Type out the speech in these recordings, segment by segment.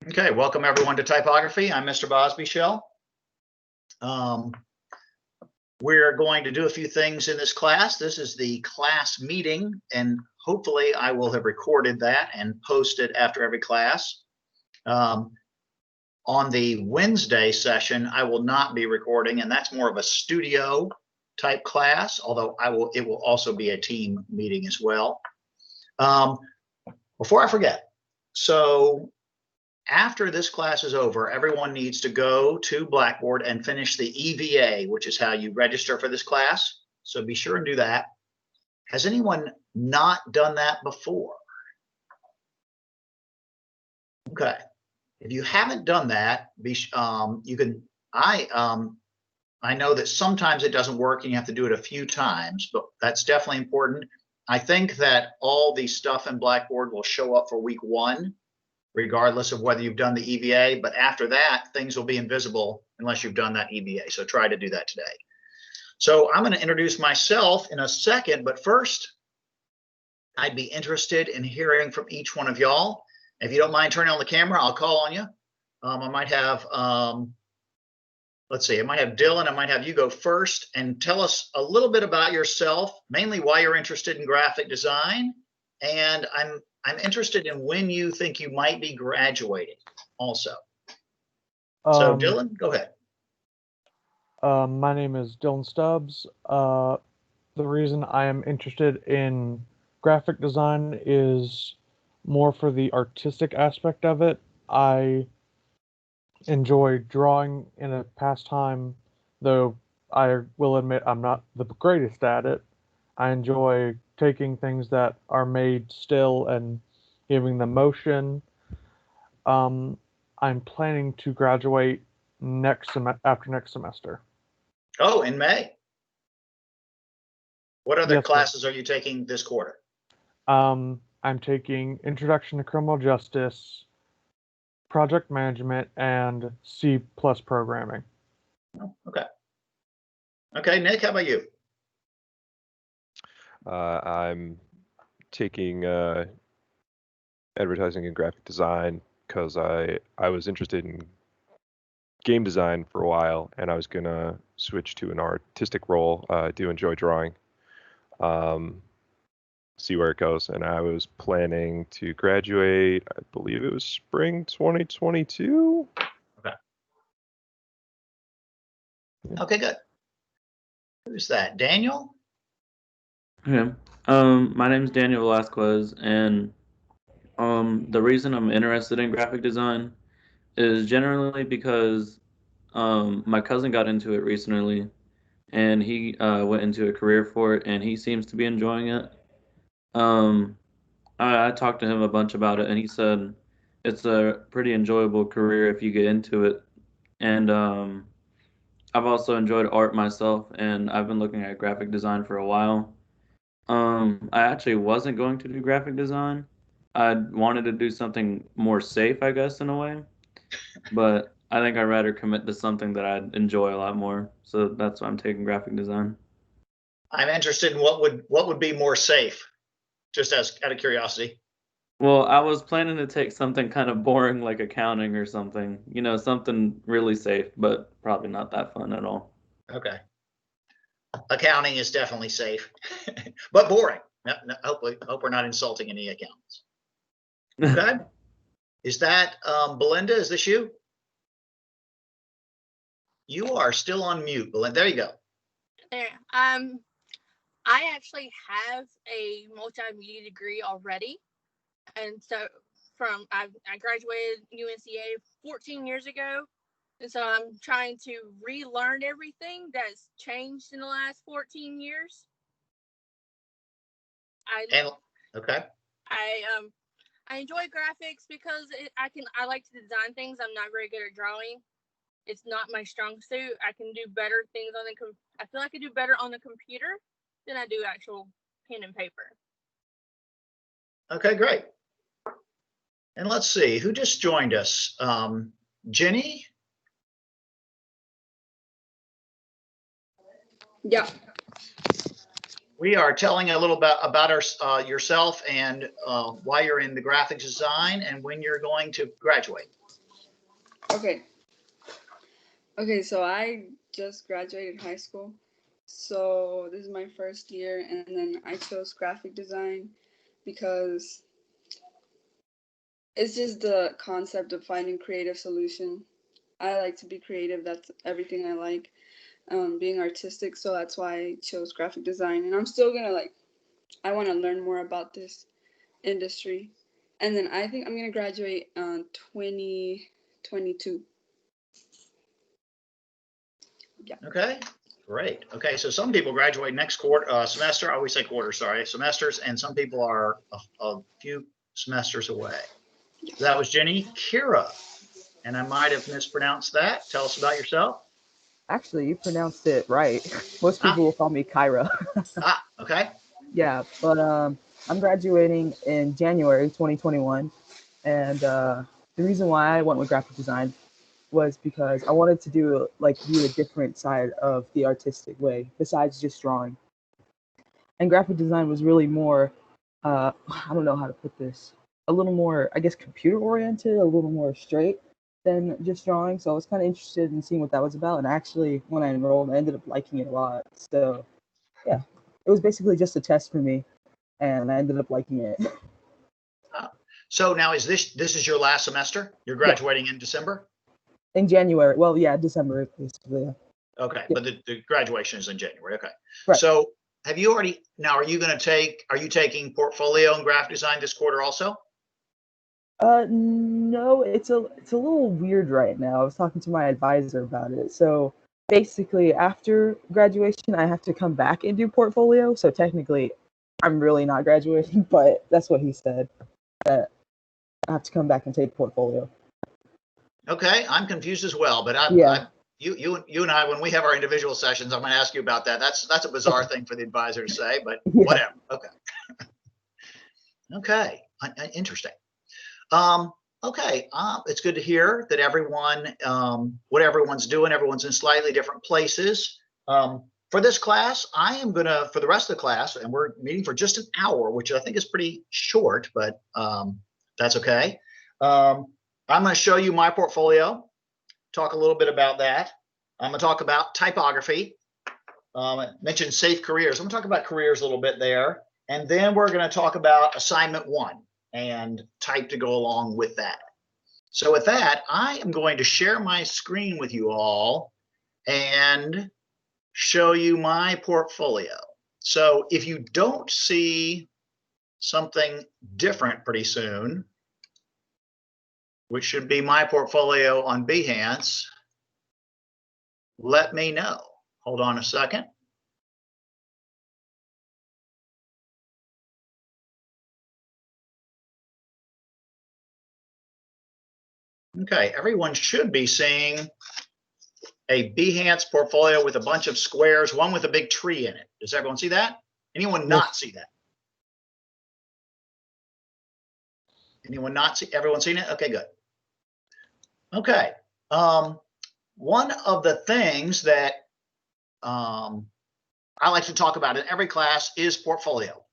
Okay, welcome everyone to Typography. I'm Mr. Bosby Shell. We're going to do a few things in this class. This is the class meeting, and hopefully I will have recorded that and posted after every class. On the Wednesday session, I will not be recording, and that's more of a studio type class, although it will also be a team meeting as well. Before I forget, so after this class is over, everyone needs to go to Blackboard and finish the EVA, which is how you register for this class. So be sure and do that. Has anyone not done that before? Okay. If you haven't done that, you can. I know that sometimes it doesn't work and you have to do it a few times, but that's definitely important. I think that all the stuff in Blackboard will show up for week 1. Regardless of whether you've done the EVA, but after that, things will be invisible unless you've done that EVA. So try to do that today. So I'm going to introduce myself in a second, but first, I'd be interested in hearing from each one of y'all. If you don't mind turning on the camera, I'll call on you. I might have, let's see, I might have Dylan, I might have you go first and tell us a little bit about yourself, mainly why you're interested in graphic design. And I'm interested in when you think you might be graduating also. So Dylan, go ahead. My name is Dylan Stubbs. The reason I am interested in graphic design is more for the artistic aspect of it. I enjoy drawing in a pastime, though I will admit I'm not the greatest at it. I enjoy taking things that are made still and giving them motion. I'm planning to graduate after next semester. Oh, in May. What other classes are you taking this quarter? I'm taking Introduction to Criminal Justice, Project Management, and C+ Programming. Oh, okay. Okay, Nick, how about you? I'm taking advertising and graphic design because I was interested in game design for a while, and I was gonna switch to an artistic role. I do enjoy drawing. See where it goes, and I was planning to graduate. I believe it was spring 2022. Okay. Okay, good. Who's that? Daniel? Yeah. My name is Daniel Velasquez, and the reason I'm interested in graphic design is generally because my cousin got into it recently, and he went into a career for it, and he seems to be enjoying it. I talked to him a bunch about it, and he said it's a pretty enjoyable career if you get into it. And I've also enjoyed art myself, and I've been looking at graphic design for a while. I actually wasn't going to do graphic design. I wanted to do something more safe, I guess, in a way. But I think I'd rather commit to something that I'd enjoy a lot more. So that's why I'm taking graphic design. I'm interested in what would be more safe, just as out of curiosity. Well, I was planning to take something kind of boring like accounting or something. You know, something really safe, but probably not that fun at all. Okay. Accounting is definitely safe, but boring. No, hope we're not insulting any accountants. Okay. Is that Belinda? Is this you? You are still on mute, Belinda. There you go. There. I actually have a multimedia degree already, and so I graduated UNCA 14 years ago, and so I'm trying to relearn everything that's changed in the last 14 years. Okay. I enjoy graphics because I like to design things. I'm not very good at drawing. It's not my strong suit. I can do better things I feel like I do better on the computer than I do actual pen and paper. Okay, great. And let's see, who just joined us? Jenny? Yeah. We are telling a little bit about yourself and why you're in the graphics design and when you're going to graduate. Okay. Okay, so I just graduated high school. So this is my first year, and then I chose graphic design because it's just the concept of finding creative solution. I like to be creative. That's everything I like. Being artistic, so that's why I chose graphic design. And I'm still gonna I want to learn more about this industry. And then I think I'm gonna graduate 2022. Yeah. Okay, great. Okay, so some people graduate next quarter semester. I always say quarter, sorry, semesters, and some people are a few semesters away. That was Jenny. Kira, and I might have mispronounced that. Tell us about yourself. Actually, you pronounced it right. Most people will call me Kyra. Okay. Yeah, but I'm graduating in January 2021, and the reason why I went with graphic design was because I wanted to do a different side of the artistic way besides just drawing. And graphic design was really more, I don't know how to put this, a little more, I guess, computer oriented, a little more straight than just drawing. So I was kind of interested in seeing what that was about. And actually, when I enrolled, I ended up liking it a lot. So yeah, it was basically just a test for me, and I ended up liking it. So now is this is your last semester? You're graduating in December? In January. Well, yeah, December basically. Yeah. Okay, but the graduation is in January. Okay. Right. So have you already now are you taking portfolio and graphic design this quarter also? No, it's a little weird right now. I was talking to my advisor about it. So basically, after graduation, I have to come back and do portfolio. So technically, I'm really not graduating, but that's what he said. That I have to come back and take portfolio. Okay, I'm confused as well, but you and I, when we have our individual sessions, I'm going to ask you about that. That's a bizarre thing for the advisor to say, but whatever. Okay. Okay, interesting. Okay, it's good to hear that everyone, what everyone's doing, everyone's in slightly different places. For this class, I am gonna, for the rest of the class, and we're meeting for just an hour, which I think is pretty short, but that's okay. I'm gonna show you my portfolio, talk a little bit about that. I'm gonna talk about typography. I mentioned safe careers. I'm gonna talk about careers a little bit there. And then we're gonna talk about assignment 1 and type to go along with that. So with that, I am going to share my screen with you all and show you my portfolio. So if you don't see something different pretty soon, which should be my portfolio on Behance, let me know. Hold on a second. Okay, everyone should be seeing a Behance portfolio with a bunch of squares, one with a big tree in it. Does everyone see that? Anyone not see that? Anyone not see? Everyone seen it? Okay, good. Okay. One of the things that I like to talk about in every class is portfolio.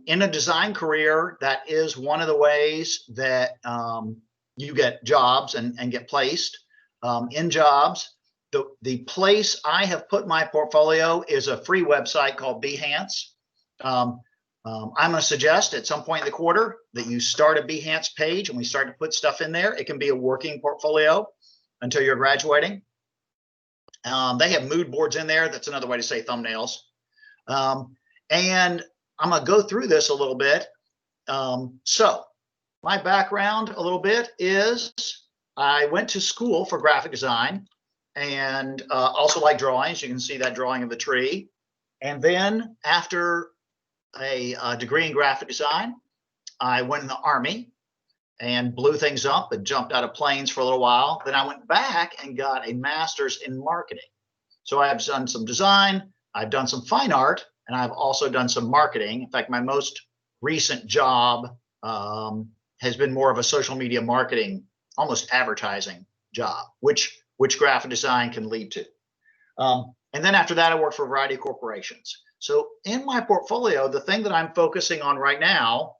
In a design career, that is one of the ways that you get jobs and get placed in jobs. The place I have put my portfolio is a free website called Behance. I'm going to suggest at some point in the quarter that you start a Behance page and we start to put stuff in there. It can be a working portfolio until you're graduating. They have mood boards in there. That's another way to say thumbnails. And I'm going to go through this a little bit. So my background a little bit is I went to school for graphic design and also like drawings. You can see that drawing of the tree. And then after a degree in graphic design, I went in the Army and blew things up and jumped out of planes for a little while. Then I went back and got a master's in marketing. So I've done some design, I've done some fine art, and I've also done some marketing. In fact, my most recent job has been more of a social media marketing, almost advertising job, which graphic design can lead to. And then after that, I worked for a variety of corporations. So in my portfolio, the thing that I'm focusing on right now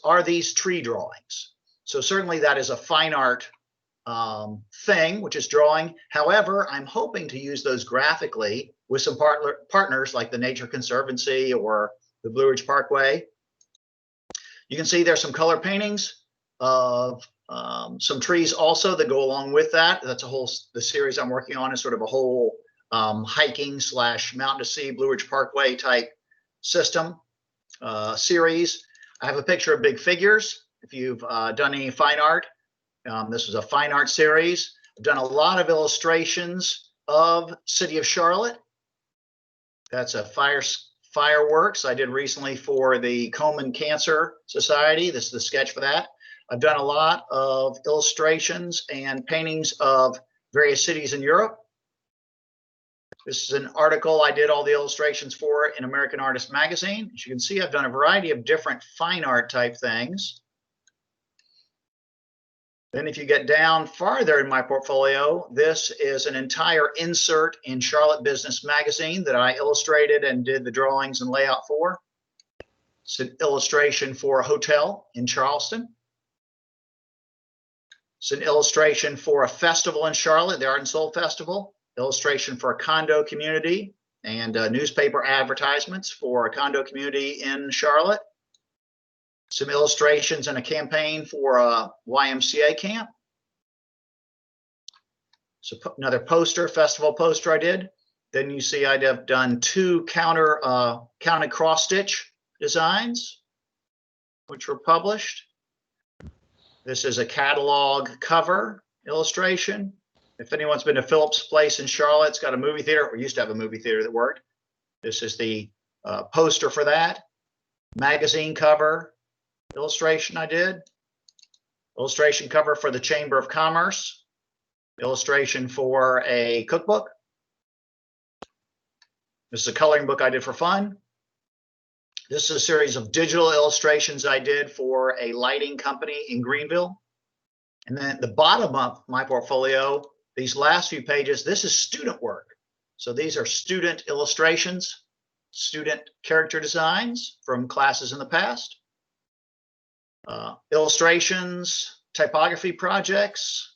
are these tree drawings. So certainly that is a fine art thing, which is drawing. However, I'm hoping to use those graphically with some partners like the Nature Conservancy or the Blue Ridge Parkway. You can see there's some color paintings of some trees also that go along with that. That's the series I'm working on is sort of a whole hiking / mountain to sea Blue Ridge Parkway type system series. I have a picture of big figures. If you've done any fine art, this is a fine art series. I've done a lot of illustrations of City of Charlotte. That's a fireworks I did recently for the Komen Cancer Society. This is the sketch for that. I've done a lot of illustrations and paintings of various cities in Europe. This is an article I did all the illustrations for in American Artist Magazine. As you can see, I've done a variety of different fine art type things. Then if you get down farther in my portfolio, this is an entire insert in Charlotte Business Magazine that I illustrated and did the drawings and layout for. It's an illustration for a hotel in Charleston. It's an illustration for a festival in Charlotte, the Art and Soul Festival. Illustration for a condo community and newspaper advertisements for a condo community in Charlotte. Some illustrations and a campaign for a YMCA camp. So another poster, festival poster I did. Then you see I'd have done 2 counted cross stitch designs, which were published. This is a catalog cover illustration. If anyone's been to Phillips Place in Charlotte, it's got a movie theater, or used to have a movie theater that worked. This is the poster for that. Magazine cover illustration I did. Illustration cover for the Chamber of Commerce. Illustration for a cookbook. This is a coloring book I did for fun. This is a series of digital illustrations I did for a lighting company in Greenville. And then at the bottom of my portfolio, these last few pages, this is student work. So these are student illustrations, student character designs from classes in the past, illustrations, typography projects,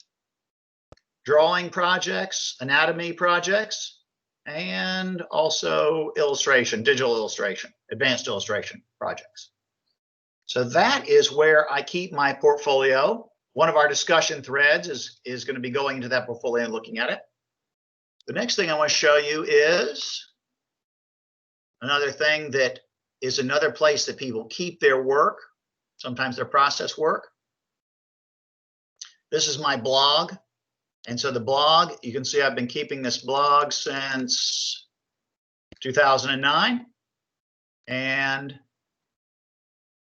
drawing projects, anatomy projects, and also illustration, digital illustration, advanced illustration projects. So that is where I keep my portfolio. One of our discussion threads is going to be going into that portfolio and looking at it. The next thing I want to show you is another thing that is another place that people keep their work, sometimes their process work. This is my blog. And so the blog, you can see I've been keeping this blog since 2009. And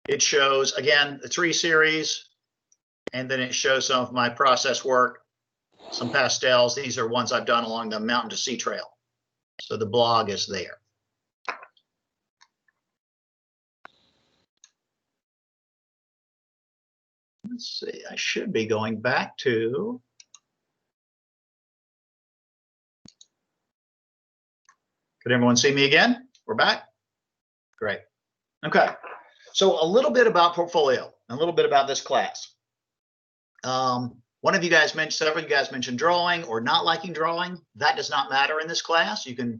it shows, again, the tree series. And then it shows some of my process work, some pastels. These are ones I've done along the Mountain to Sea Trail. So the blog is there. Let's see, I should be going back to. Could everyone see me again? We're back? Great. Okay. So a little bit about portfolio, a little bit about this class. One of you guys mentioned, several of you guys mentioned drawing or not liking drawing. That does not matter in this class. You can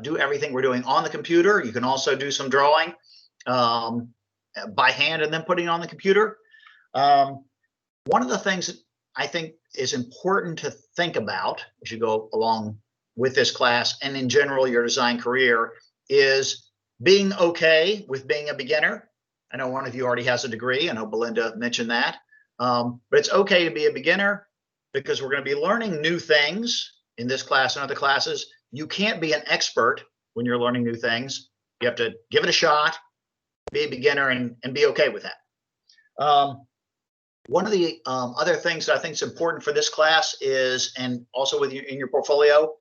do everything we're doing on the computer. You can also do some drawing by hand and then putting it on the computer. One of the things that I think is important to think about as you go along with this class and in general your design career is being okay with being a beginner. I know one of you already has a degree. I know Belinda mentioned that. But it's okay to be a beginner because we're going to be learning new things in this class and other classes. You can't be an expert when you're learning new things. You have to give it a shot, be a beginner, and be okay with that. One of the other things that I think is important for this class is, and also with you in your portfolio,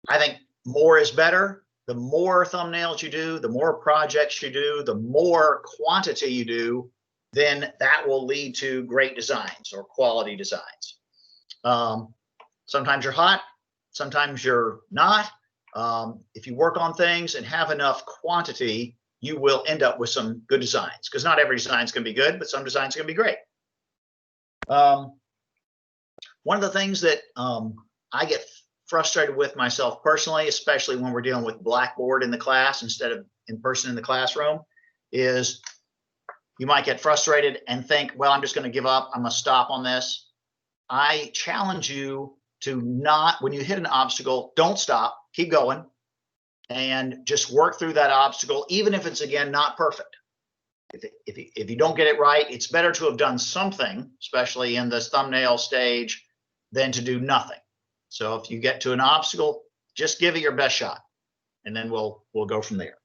I think more is better. The more thumbnails you do, the more projects you do, the more quantity you do, then that will lead to great designs or quality designs. Sometimes you're hot, sometimes you're not. If you work on things and have enough quantity, you will end up with some good designs, because not every design is going to be good, but some designs are going to be great. one of the things that I get frustrated with myself personally, especially when we're dealing with Blackboard in the class instead of in person in the classroom, is you might get frustrated and think, well, I'm just going to give up. I'm going to stop on this. I challenge you to not, when you hit an obstacle, don't stop, keep going, and just work through that obstacle, even if it's, again, not perfect. If you don't get it right, it's better to have done something, especially in this thumbnail stage, than to do nothing. So if you get to an obstacle, just give it your best shot, and then we'll go from there.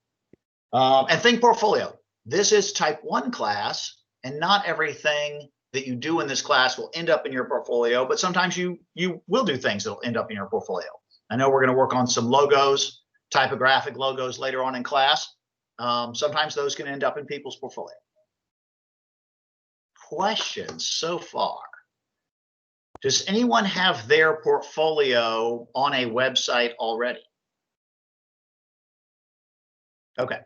And think portfolio. This is type 1 class, and not everything that you do in this class will end up in your portfolio, but sometimes you will do things that will end up in your portfolio. I know we're going to work on some logos, typographic logos later on in class. Sometimes those can end up in people's portfolio. Questions so far? Does anyone have their portfolio on a website already? Okay.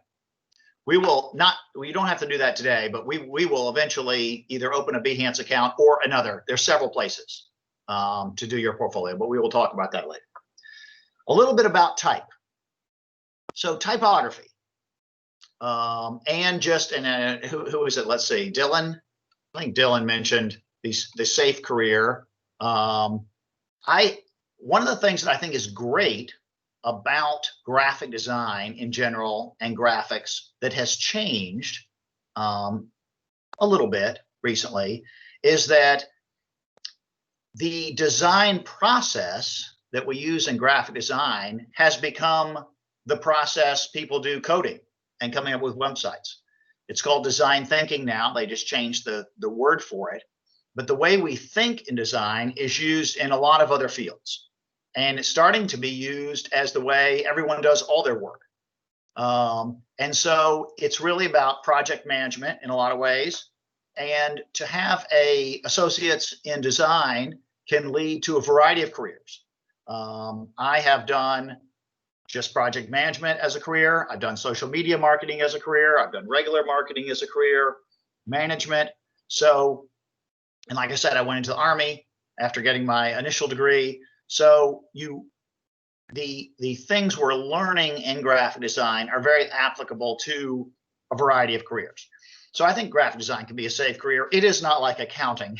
We will not, we don't have to do that today, but we will eventually either open a Behance account or another. There's several places to do your portfolio, but we will talk about that later. A little bit about type. So typography. And just, and who is it? Let's see, Dylan. I think Dylan mentioned the safe career. One of the things that I think is great about graphic design in general and graphics that has changed a little bit recently is that the design process that we use in graphic design has become the process people do coding and coming up with websites. It's called design thinking now. They just changed the word for it. But the way we think in design is used in a lot of other fields. And it's starting to be used as the way everyone does all their work. And so it's really about project management in a lot of ways. And to have associates in design can lead to a variety of careers. I have done just project management as a career. I've done social media marketing as a career. I've done regular marketing as a career, management. So, and like I said, I went into the Army after getting my initial degree. So the things we're learning in graphic design are very applicable to a variety of careers. So I think graphic design can be a safe career. It is not like accounting,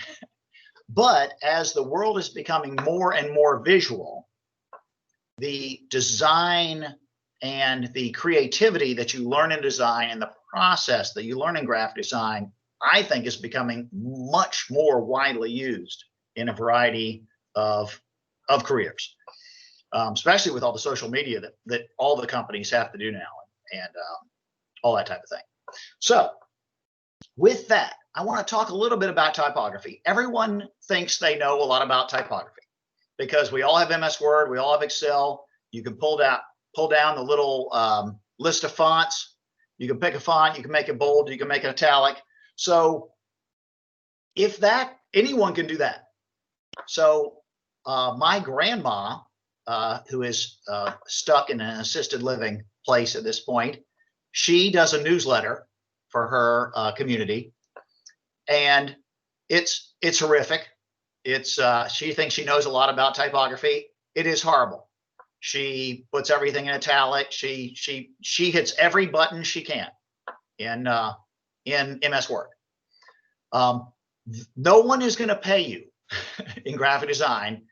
but as the world is becoming more and more visual, the design and the creativity that you learn in design and the process that you learn in graphic design, I think is becoming much more widely used in a variety of careers, especially with all the social media that all the companies have to do now and all that type of thing. So with that, I want to talk a little bit about typography. Everyone thinks they know a lot about typography because we all have MS Word, we all have Excel. You can pull down the little list of fonts. You can pick a font, you can make it bold, you can make it italic. So if that, anyone can do that. So my grandma, who is stuck in an assisted living place at this point, she does a newsletter for her community, and it's horrific. She thinks she knows a lot about typography. It is horrible. She puts everything in italic. She hits every button she can in MS Word. No one is going to pay you in graphic design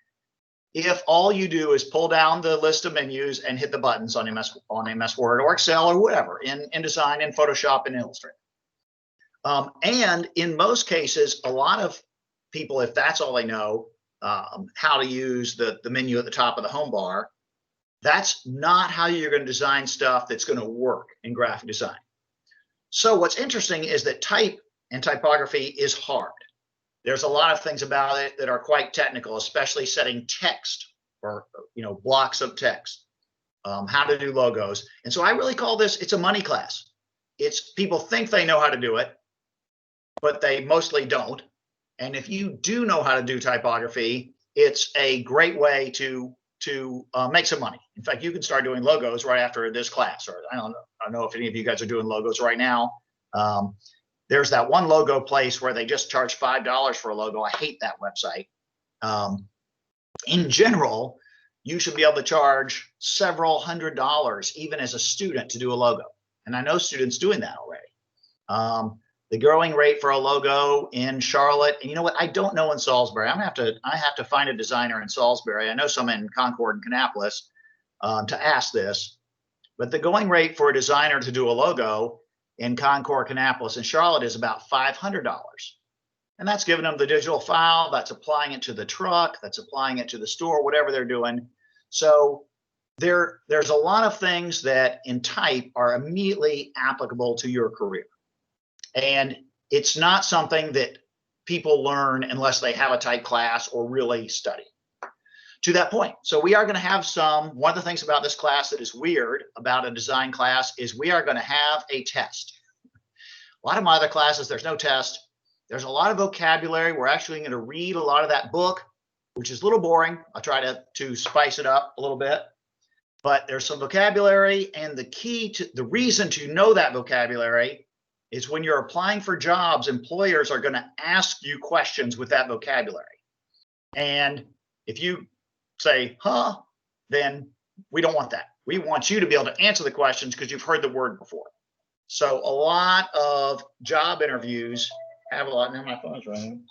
if all you do is pull down the list of menus and hit the buttons on MS Word or Excel or whatever in InDesign, in Photoshop, and Illustrator. And in most cases, a lot of people, if that's all they know, how to use the menu at the top of the home bar, that's not how you're going to design stuff that's going to work in graphic design. So what's interesting is that type and typography is hard. There's a lot of things about it that are quite technical, especially setting text or blocks of text, how to do logos. And so I really call this, it's a money class. It's people think they know how to do it, but they mostly don't. And if you do know how to do typography, it's a great way to make some money. In fact, you can start doing logos right after this class, or I don't know if any of you guys are doing logos right now. There's that one logo place where they just charge $5 for a logo. I hate that website. In general, you should be able to charge several $100s even as a student to do a logo. And I know students doing that already. The going rate for a logo in Charlotte, and you know what? I don't know in Salisbury. I have to find a designer in Salisbury. I know some in Concord and Kannapolis to ask this. But the going rate for a designer to do a logo in Concord, Kannapolis, and Charlotte is about $500. And that's giving them the digital file, that's applying it to the truck, that's applying it to the store, whatever they're doing. So there's a lot of things that in type are immediately applicable to your career. And it's not something that people learn unless they have a type class or really study. To that point, so we are going to have one of the things about this class that is weird about a design class is we are going to have a test. A lot of my other classes, there's no test. There's a lot of vocabulary. We're actually going to read a lot of that book, which is a little boring. I'll try to spice it up a little bit. But there's some vocabulary, and the reason to know that vocabulary is when you're applying for jobs, employers are going to ask you questions with that vocabulary. And if you say, then we don't want that. We want you to be able to answer the questions because you've heard the word before. So a lot of job interviews have a lot. Now my phone's ringing.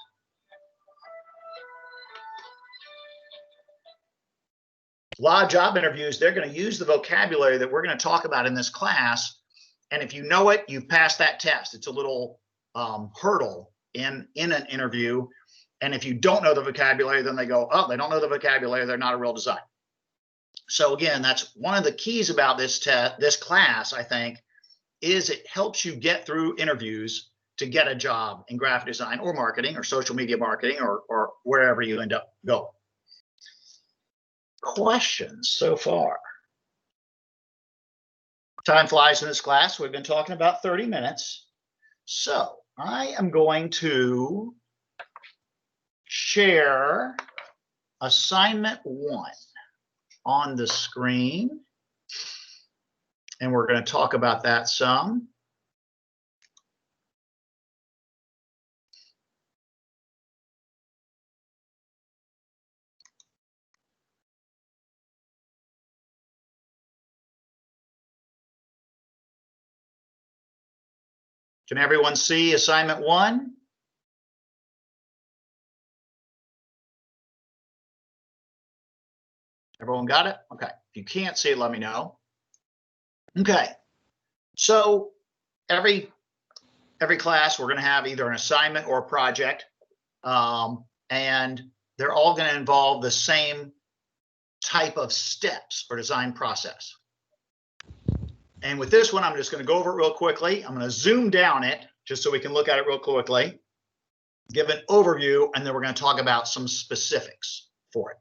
A lot of job interviews, they're going to use the vocabulary that we're going to talk about in this class. And if you know it, you've passed that test. It's a little hurdle in an interview. And if you don't know the vocabulary, then they go, oh, they don't know the vocabulary. They're not a real designer. So again, that's one of the keys about this class, I think, is it helps you get through interviews to get a job in graphic design or marketing or social media marketing or wherever you end up going. Questions so far? Time flies in this class. We've been talking about 30 minutes. So I am going to share assignment 1 on the screen. And we're going to talk about that some. Can everyone see assignment 1? Everyone got it? Okay. If you can't see it, let me know. Okay. So every class, we're going to have either an assignment or a project. And they're all going to involve the same type of steps or design process. And with this one, I'm just going to go over it real quickly. I'm going to zoom down it just so we can look at it real quickly, give an overview, and then we're going to talk about some specifics for it.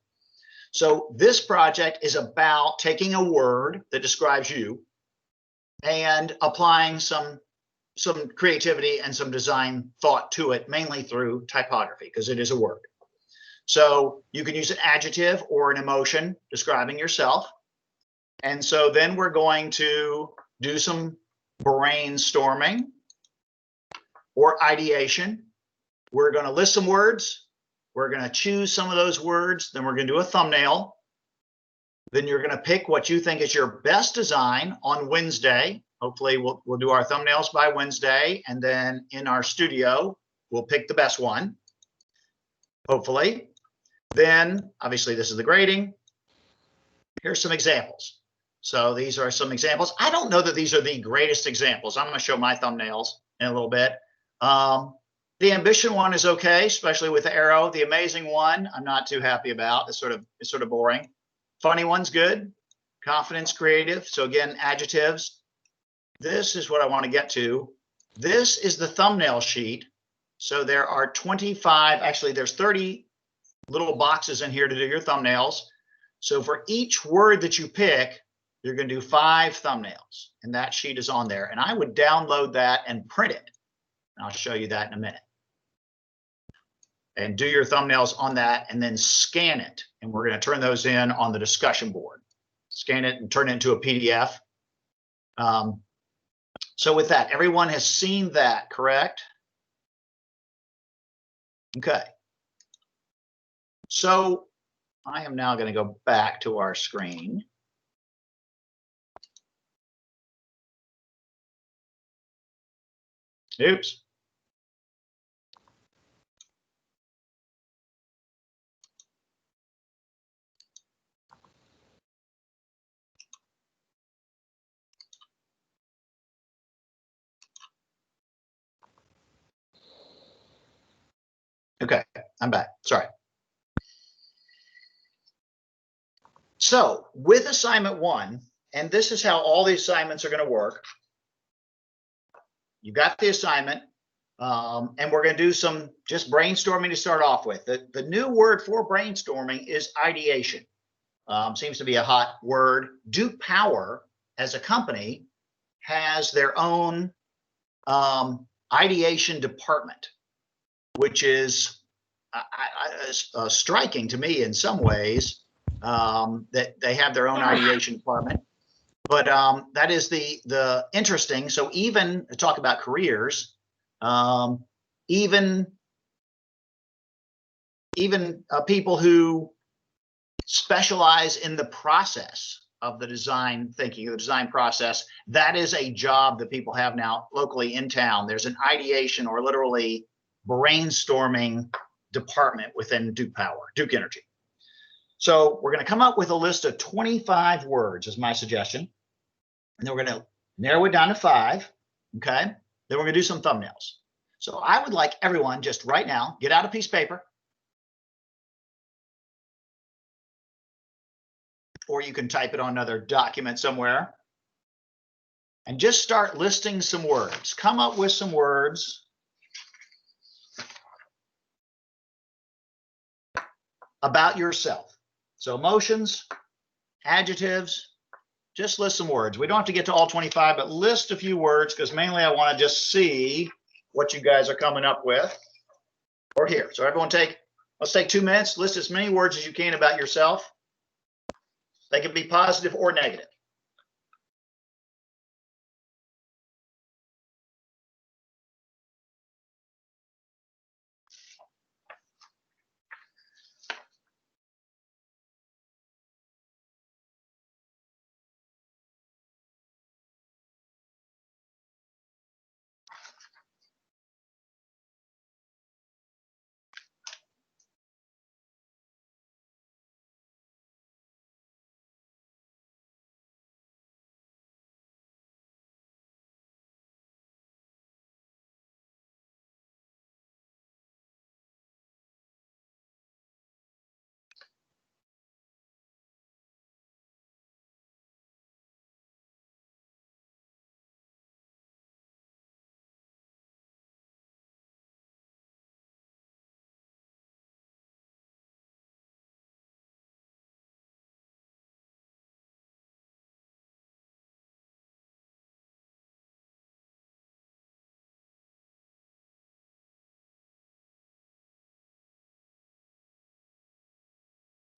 So this project is about taking a word that describes you and applying some creativity and some design thought to it, mainly through typography, because it is a word. So you can use an adjective or an emotion describing yourself. And so then we're going to do some brainstorming or ideation. We're going to list some words. We're going to choose some of those words. Then we're going to do a thumbnail. Then you're going to pick what you think is your best design on Wednesday. Hopefully we'll do our thumbnails by Wednesday. And then in our studio, we'll pick the best one, hopefully. Then obviously this is the grading. Here's some examples. So these are some examples. I don't know that these are the greatest examples. I'm going to show my thumbnails in a little bit. The ambition one is okay, especially with the arrow. The amazing one, I'm not too happy about. It's sort of boring. Funny one's good. Confidence, creative. So again, adjectives. This is what I want to get to. This is the thumbnail sheet. So there are 25, actually there's 30 little boxes in here to do your thumbnails. So for each word that you pick, you're going to do 5 thumbnails, and that sheet is on there. And I would download that and print it. And I'll show you that in a minute. And do your thumbnails on that and then scan it. And we're going to turn those in on the discussion board. Scan it and turn it into a PDF. So with that, everyone has seen that, correct? Okay. So I am now going to go back to our screen. Oops. Okay, I'm back. Sorry. So with assignment 1, and this is how all the assignments are going to work. You got the assignment, and we're going to do some just brainstorming to start off with. The new word for brainstorming is ideation. Seems to be a hot word. Duke Power, as a company, has their own ideation department, which is striking to me in some ways, that they have their own ideation department. But that is the interesting. So even talk about careers, even people who specialize in the process of the design thinking, the design process, that is a job that people have now locally in town. There's an ideation or literally brainstorming department within Duke Power, Duke Energy. So we're going to come up with a list of 25 words is my suggestion. And then we're going to narrow it down to 5. Okay. Then we're going to do some thumbnails. So I would like everyone just right now, get out a piece of paper. Or you can type it on another document somewhere. And just start listing some words. Come up with some words about yourself. So emotions, adjectives, just list some words. We don't have to get to all 25, but list a few words because mainly I want to just see what you guys are coming up with. Or here. So everyone let's take 2 minutes, list as many words as you can about yourself. They can be positive or negative.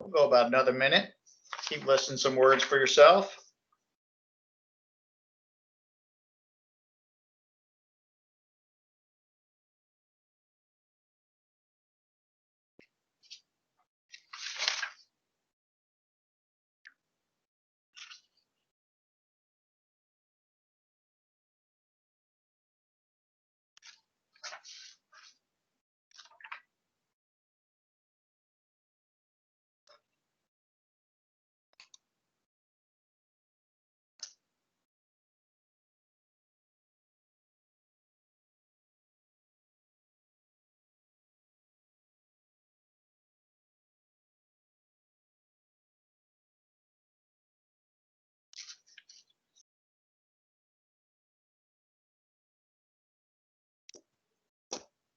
We'll go about another minute. Keep listing some words for yourself.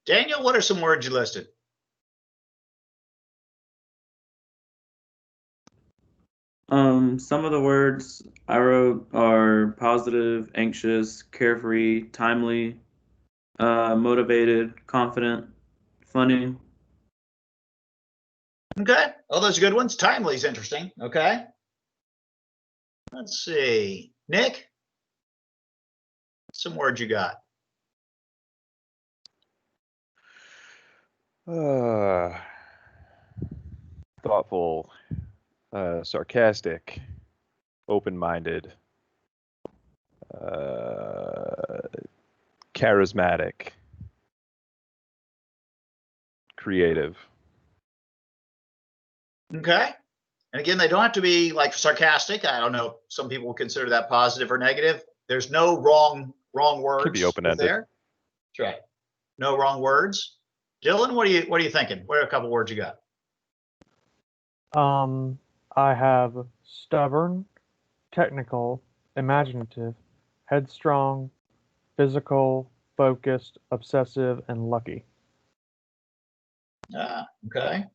Daniel, what are some words you listed? Some of the words I wrote are positive, anxious, carefree, timely, motivated, confident, funny. Okay. Oh, those are good ones. Timely is interesting. Okay. Let's see. Nick, some words you got? thoughtful, sarcastic, open-minded, charismatic, creative. Okay. And again, they don't have to be like sarcastic. I don't know. Some people will consider that positive or negative. There's no wrong words. Could be open-ended. There. That's right. No wrong words. Dylan, what are you thinking? What are a couple words you got? I have stubborn, technical, imaginative, headstrong, physical, focused, obsessive, and lucky. Ah, okay.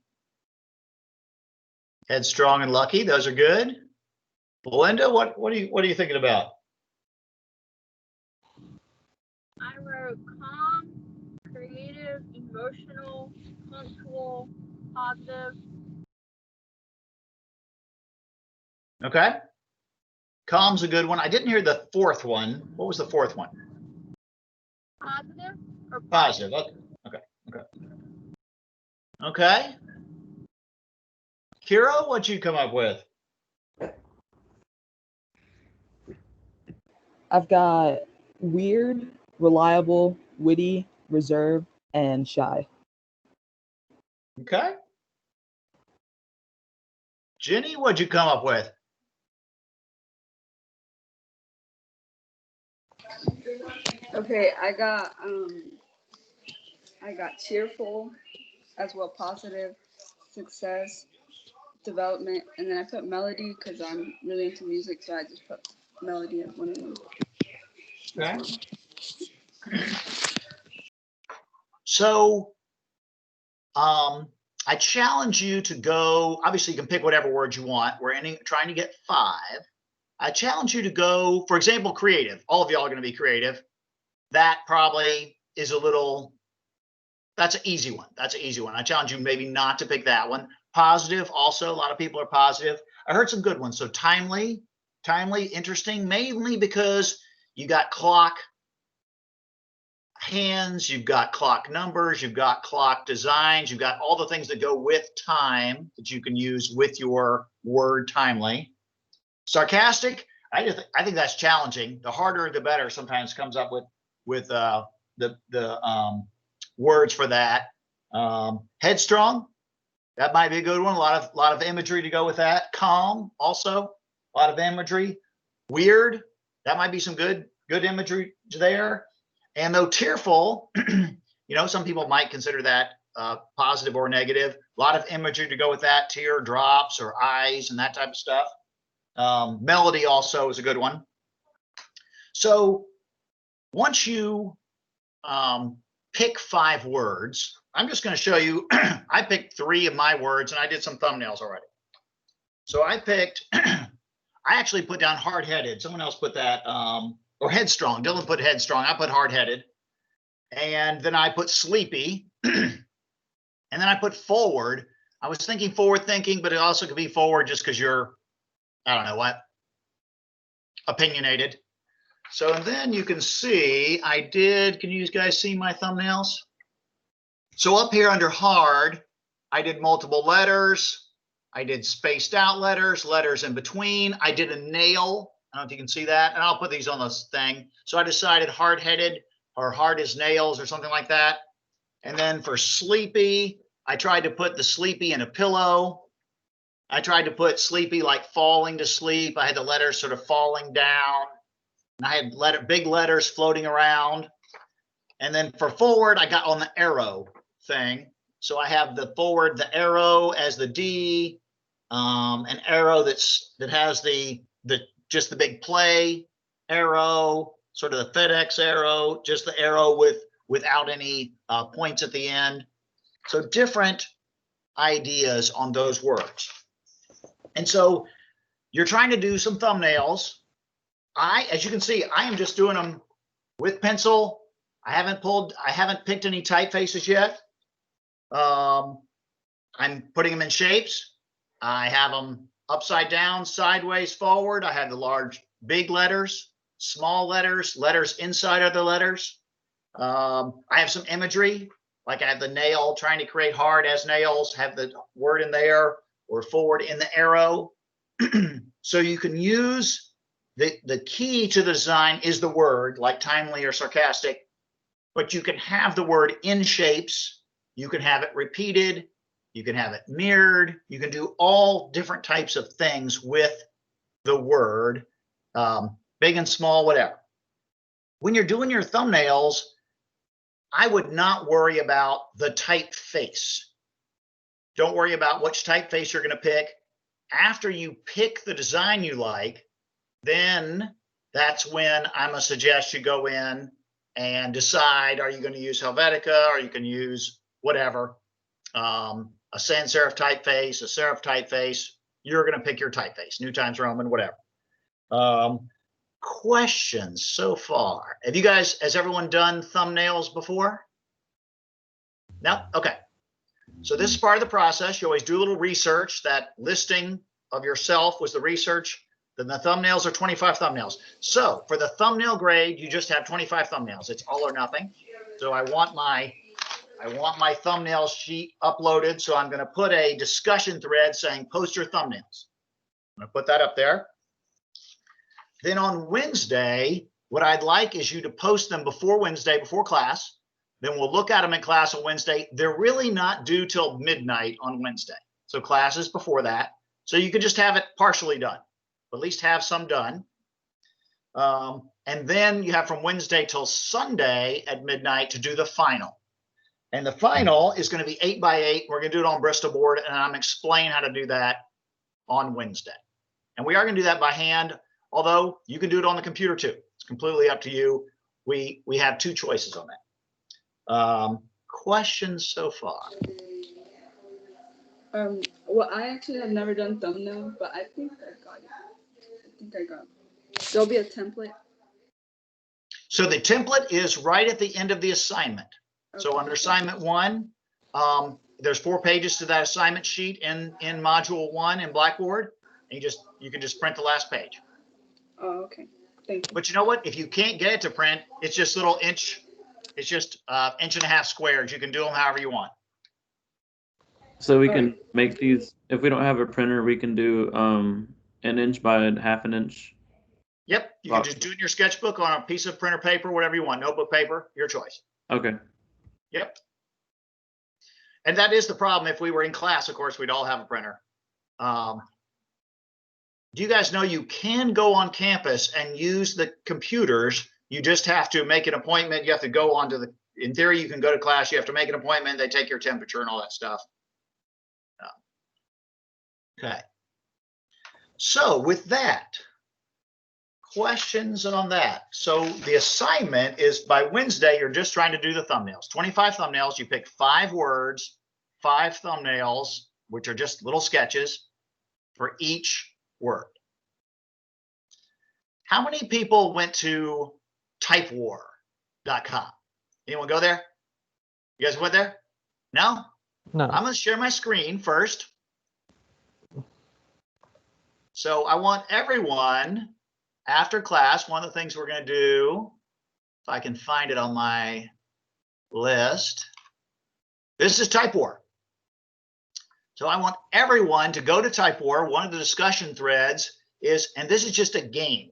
Headstrong and lucky. Those are good. Belinda, what are you thinking about? I wrote calm, creative, emotional, punctual, positive. Okay. Calm's a good one. I didn't hear the fourth one. What was the fourth one? Positive or Positive. Okay. Okay. Kira, what'd you come up with? I've got weird, reliable, witty, reserved, and shy. Okay. Jenny, what'd you come up with? Okay, I got cheerful as well, positive, success, development, and then I put melody because I'm really into music, so I just put melody as one of them. Okay. So, I challenge you to go. Obviously, you can pick whatever word you want. We're trying to get 5. I challenge you to go, for example, creative. All of y'all are going to be creative. That probably is a little. That's an easy one. I challenge you maybe not to pick that one. Positive, also, a lot of people are positive. I heard some good ones. So timely, interesting, mainly because you got clock hands, you've got clock numbers, you've got clock designs, you've got all the things that go with time that you can use with your word timely. Sarcastic, I think that's challenging. The harder, the better. Sometimes comes up with the words for that. Headstrong, that might be a good one. A lot of imagery to go with that. Calm, also a lot of imagery. Weird, that might be some good imagery there. And though tearful, some people might consider that positive or negative. A lot of imagery to go with that. Tear drops or eyes and that type of stuff. Melody also is a good one. So once you pick 5 words, I'm just going to show you. I picked 3 of my words and I did some thumbnails already. So I picked, I actually put down hard-headed. Someone else put that, or headstrong. Dylan put headstrong. I put hard-headed. And then I put sleepy. And then I put forward. I was thinking forward thinking, but it also could be forward just because you're, I don't know what, opinionated. So and then you can see can you guys see my thumbnails? So up here under hard, I did multiple letters. I did spaced out letters in between. I did a nail. I don't know if you can see that. And I'll put these on this thing. So I decided hard-headed or hard as nails or something like that. And then for sleepy, I tried to put the sleepy in a pillow. I tried to put sleepy like falling to sleep. I had the letters sort of falling down. And I had big letters floating around. And then for forward, I got on the arrow thing. So I have the forward, the arrow as the D, an arrow that has just the big play arrow, sort of the FedEx arrow, just the arrow without any points at the end. So different ideas on those words. And so you're trying to do some thumbnails. As you can see, I am just doing them with pencil. I haven't picked any typefaces yet. I'm putting them in shapes. I have them upside down, sideways, forward. I have the large, big letters, small letters, letters inside other letters. I have some imagery, like I have the nail, trying to create hard as nails, have the word in there. or forward in the arrow. So you can use the key to the design is the word, like timely or sarcastic, but you can have the word in shapes. You can have it repeated. You can have it mirrored. You can do all different types of things with the word, big and small, whatever. When you're doing your thumbnails, I would not worry about the typeface. Don't worry about which typeface you're going to pick. After you pick the design you like, then that's when I'm going to suggest you go in and decide, are you going to use Helvetica, or you can use whatever, a sans serif typeface, a serif typeface. You're going to pick your typeface, New Times Roman, whatever. Questions so far? Has everyone done thumbnails before? No? Okay. So this is part of the process. You always do a little research. That listing of yourself was the research. Then the thumbnails are 25 thumbnails. So for the thumbnail grade, you just have 25 thumbnails. It's all or nothing. So I want my thumbnail sheet uploaded. So I'm going to put a discussion thread saying post your thumbnails. I'm going to put that up there. Then on Wednesday, what I'd like is you to post them before Wednesday, before class. Then we'll look at them in class on Wednesday. They're really not due till midnight on Wednesday. So class is before that. So you could just have it partially done, at least have some done. And then you have from Wednesday till Sunday at midnight to do the final. And the final is going to be 8 by 8. We're going to do it on Bristol board, and I'm explaining how to do that on Wednesday. And we are going to do that by hand, although you can do it on the computer too. It's completely up to you. We have two choices on that. Questions so far? Well, I actually have never done thumbnail, but I think I got it. There'll be a template. So the template is right at the end of the assignment. Okay. So under assignment 1, there's 4 pages to that assignment sheet in module 1 in Blackboard. And you can just print the last page. Oh, okay. Thank you. But you know what? If you can't get it to print, it's just little inch. It's just 1.5 inch squares. You can do them however you want. So we can make these, if we don't have a printer, we can do 1 inch by 1/2 inch. Yep. You can just do it in your sketchbook on a piece of printer paper, whatever you want, notebook paper, your choice. Okay. Yep. And that is the problem. If we were in class, of course, we'd all have a printer. Do you guys know you can go on campus and use the computers? You just have to make an appointment. You have to go on to in theory, you can go to class. You have to make an appointment. They take your temperature and all that stuff. Okay. So with that, questions on that. So the assignment is by Wednesday, you're just trying to do the thumbnails. 25 thumbnails. You pick 5 words, 5 thumbnails, which are just little sketches for each word. How many people went to typewar.com? Anyone go there? You guys went there? No? No. I'm going to share my screen first. So I want everyone after class, one of the things we're going to do, if I can find it on my list, this is Typewar. So I want everyone to go to Typewar. One of the discussion threads is, and this is just a game.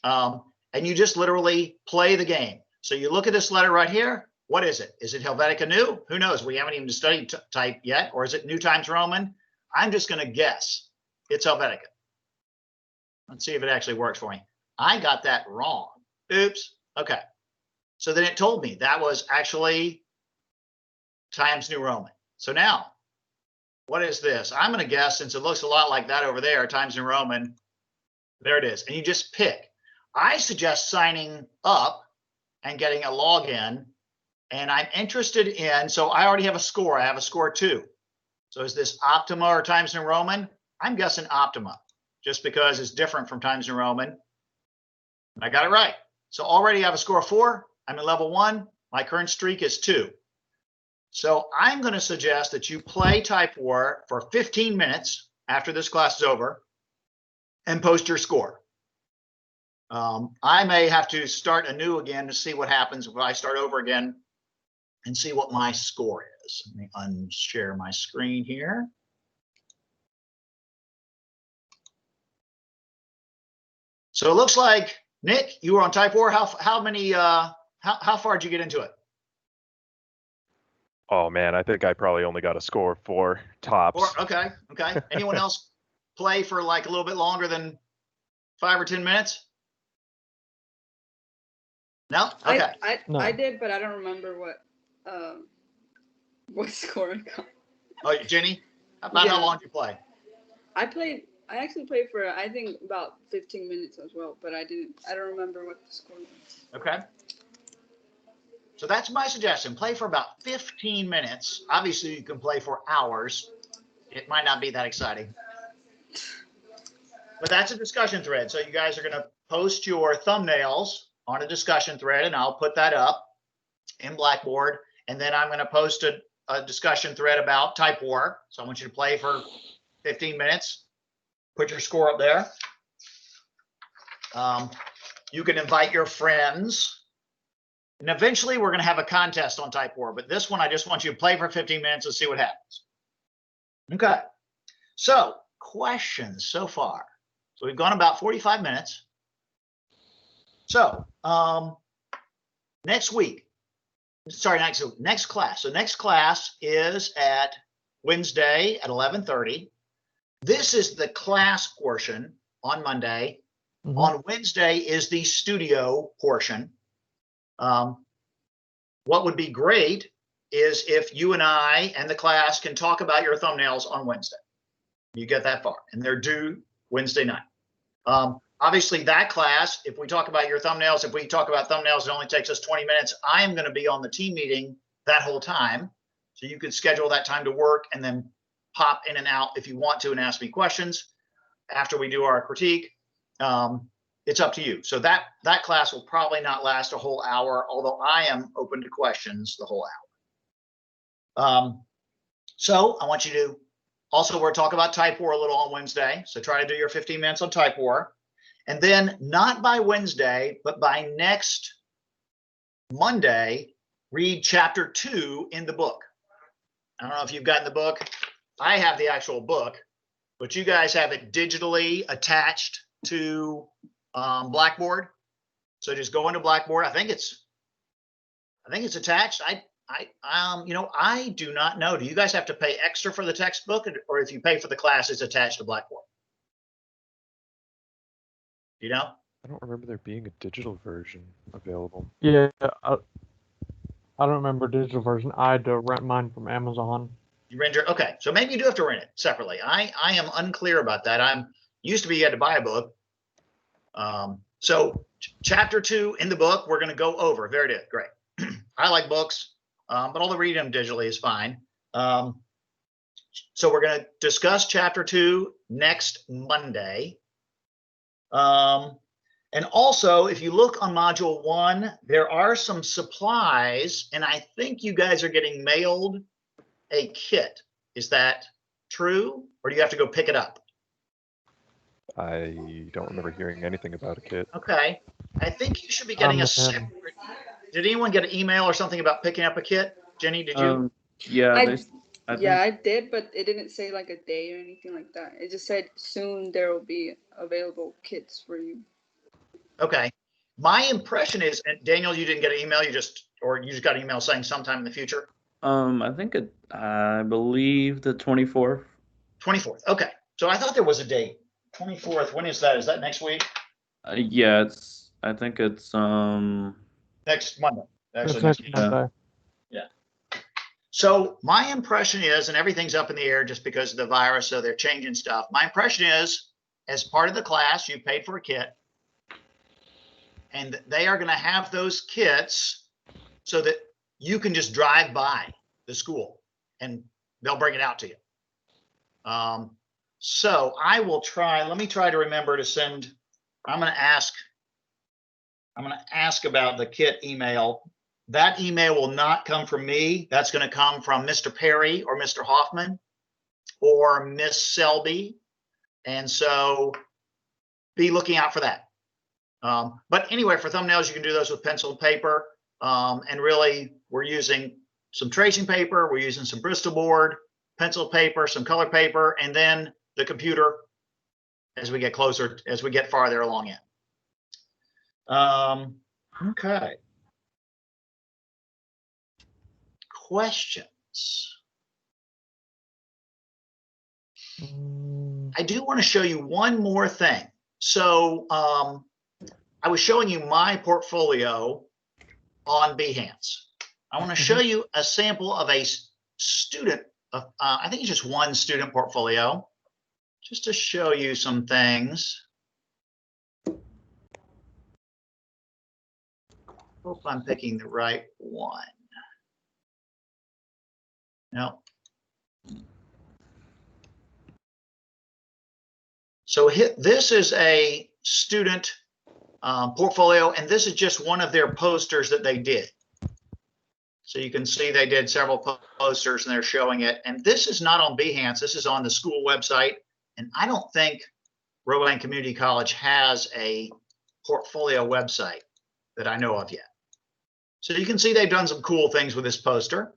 And you just literally play the game. So you look at this letter right here. What is it? Is it Helvetica New? Who knows? We haven't even studied type yet. Or is it New Times Roman? I'm just going to guess it's Helvetica. Let's see if it actually works for me. I got that wrong. Oops. Okay. So then it told me that was actually Times New Roman. So now, what is this? I'm going to guess, since it looks a lot like that over there, Times New Roman. There it is. And you just pick. I suggest signing up and getting a login. And I'm interested in, so I already have a score. I have a score 2. So is this Optima or Times New Roman? I'm guessing Optima, just because it's different from Times New Roman. I got it right. So already I have a score of 4. I'm in level 1. My current streak is 2. So I'm going to suggest that you play Typewar for 15 minutes after this class is over and post your score. I may have to start anew again to see what happens if I start over again and see what my score is. Let me unshare my screen here. So it looks like, Nick, you were on Type 4. How many, how far did you get into it? Oh man, I think I probably only got a score of 4 tops. Okay. Anyone else play for like a little bit longer than 5 or 10 minutes? No? Okay. No. I did, but I don't remember what score I got. Oh, Jenny, about how Yeah. long did you play? I actually played for, I think, about 15 minutes as well, but I don't remember what the score was. Okay. So that's my suggestion. Play for about 15 minutes. Obviously, you can play for hours. It might not be that exciting. But that's a discussion thread. So you guys are going to post your thumbnails on a discussion thread, and I'll put that up in Blackboard. And then I'm going to post a discussion thread about Type 4. So I want you to play for 15 minutes. Put your score up there. You can invite your friends. And eventually we're going to have a contest on Type 4. But this one, I just want you to play for 15 minutes and see what happens. Okay. So questions so far. So we've gone about 45 minutes. So next class. So next class is at Wednesday at 11:30. This is the class portion on Monday. Mhm. On Wednesday is the studio portion. What would be great is if you and I and the class can talk about your thumbnails on Wednesday. You get that far, and they're due Wednesday night. Obviously, that class, if we talk about your thumbnails, if we talk about thumbnails, it only takes us 20 minutes. I am going to be on the team meeting that whole time. So you could schedule that time to work and then pop in and out if you want to and ask me questions after we do our critique. It's up to you. So that class will probably not last a whole hour, although I am open to questions the whole hour. So I want you to also, we're talking about Type 4 a little on Wednesday. So try to do your 15 minutes on Type 4. And then not by Wednesday, but by next Monday, read chapter 2 in the book. I don't know if you've gotten the book. I have the actual book, but you guys have it digitally attached to Blackboard. So just go into Blackboard. I think it's attached. I do not know. Do you guys have to pay extra for the textbook, or if you pay for the class, it's attached to Blackboard? You know? I don't remember there being a digital version available. Yeah, I don't remember digital version. I had to rent mine from Amazon. You rent your, okay. So maybe you do have to rent it separately. I am unclear about that. Used to be you had to buy a book. So chapter 2 in the book, we're going to go over. There it is. Great. I like books, but all the reading them digitally is fine. So we're going to discuss chapter 2 next Monday. And also, if you look on module 1, there are some supplies, and I think you guys are getting mailed a kit. Is that true, or do you have to go pick it up? I don't remember hearing anything about a kit. Okay. I think you should be getting a separate. Did anyone get an email or something about picking up a kit? Jenny, did you? Yeah, I did, but it didn't say like a day or anything like that. It just said soon there will be available kits for you. Okay. My impression is, and Daniel, you didn't get an email. You just got an email saying sometime in the future. I believe the 24th. 24th. Okay. So I thought there was a date. 24th. When is that? Is that next week? Yeah, I think it's next Monday. Actually, next Monday. Yeah. So my impression is, and everything's up in the air just because of the virus, so they're changing stuff. My impression is, as part of the class, you paid for a kit, and they are going to have those kits so that you can just drive by the school and they'll bring it out to you. So I will try. Let me try to remember to send. I'm going to ask about the kit email. That email will not come from me. That's going to come from Mr. Perry or Mr. Hoffman or Miss Selby. And so be looking out for that. But anyway, for thumbnails, you can do those with pencil and paper. And really, we're using some tracing paper. We're using some Bristol board, pencil paper, some color paper, and then the computer as we get closer, as we get farther along in. Okay. Questions? I do want to show you one more thing. So I was showing you my portfolio on Behance. I want to show you a sample of a student. I think it's just one student portfolio, just to show you some things. Hope I'm picking the right one. No. So this is a student portfolio, and this is just one of their posters that they did. So you can see they did several posters and they're showing it. And this is not on Behance. This is on the school website. And I don't think Rowan Community College has a portfolio website that I know of yet. So you can see they've done some cool things with this poster.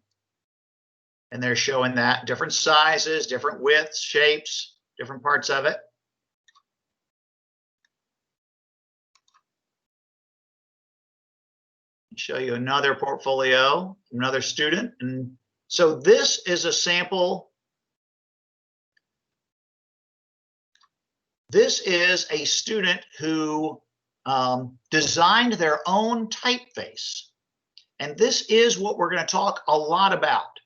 And they're showing that different sizes, different widths, shapes, different parts of it. Show you another portfolio, another student. And so this is a sample. This is a student who designed their own typeface. And this is what we're going to talk a lot about.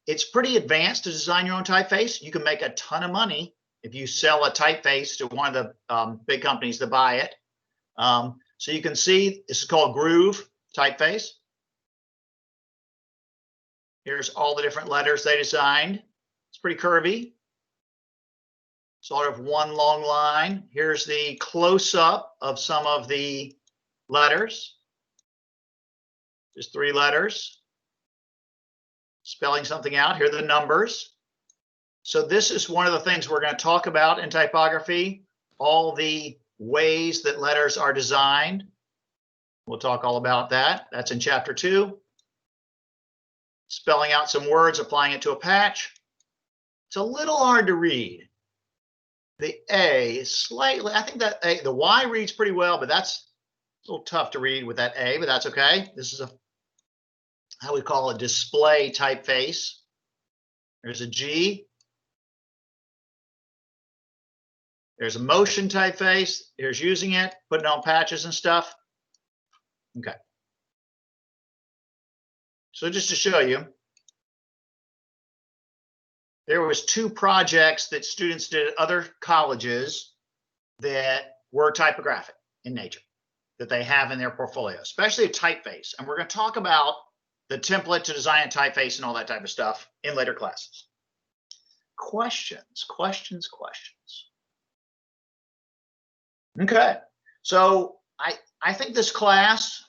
It's pretty advanced to design your own typeface. You can make a ton of money if you sell a typeface to one of the big companies that buy it. So you can see this is called Groove typeface. Here's all the different letters they designed. It's pretty curvy. Sort of one long line. Here's the close-up of some of the letters. Just 3 letters. Spelling something out. Here are the numbers. So this is one of the things we're going to talk about in typography, all the ways that letters are designed. We'll talk all about that. That's in chapter 2. Spelling out some words, applying it to a patch. It's a little hard to read. The A is slightly, I think that A, the Y reads pretty well, but that's a little tough to read with that A, but that's okay. This is how we call a display typeface. There's a G. There's a motion typeface. Here's using it, putting on patches and stuff. Okay. So just to show you, there was 2 projects that students did at other colleges that were typographic in nature that they have in their portfolio, especially a typeface. And we're going to talk about the template to design a typeface and all that type of stuff in later classes. Questions. Okay. So I think this class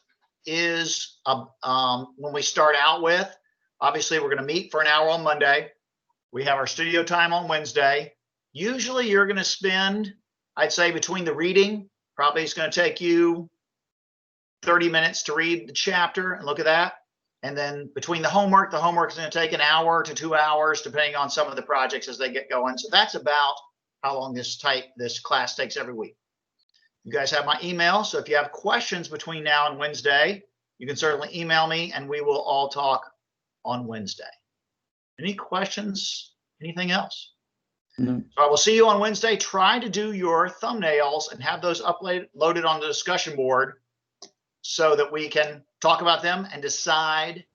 is when we start out with, obviously we're going to meet for an hour on Monday. We have our studio time on Wednesday. Usually you're going to spend, I'd say between the reading, probably it's going to take you 30 minutes to read the chapter and look at that. And then between the homework is going to take an hour to 2 hours, depending on some of the projects as they get going. So that's about how long this class takes every week. You guys have my email. So if you have questions between now and Wednesday, you can certainly email me and we will all talk on Wednesday. Any questions? Anything else? No. So I will see you on Wednesday. Try to do your thumbnails and have those uploaded on the discussion board so that we can talk about them and decide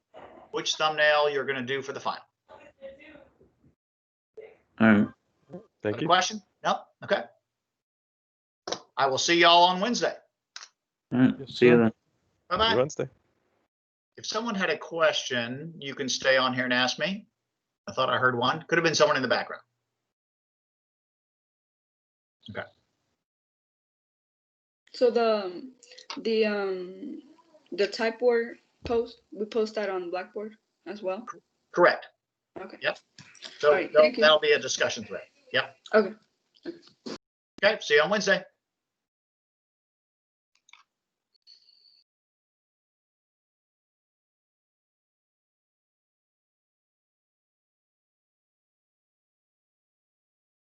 which thumbnail you're going to do for the final. All right. Thank you. Question? No? Okay. I will see y'all on Wednesday. All right. Yes, See you sir. then. Bye-bye. Wednesday. If someone had a question, you can stay on here and ask me. I thought I heard one. Could have been someone in the background. Okay. So the type word post, we post that on Blackboard as well. Correct. Okay. Yep. So All right, thank you. that'll be a discussion thread. Yep. Okay. Okay. See you on Wednesday.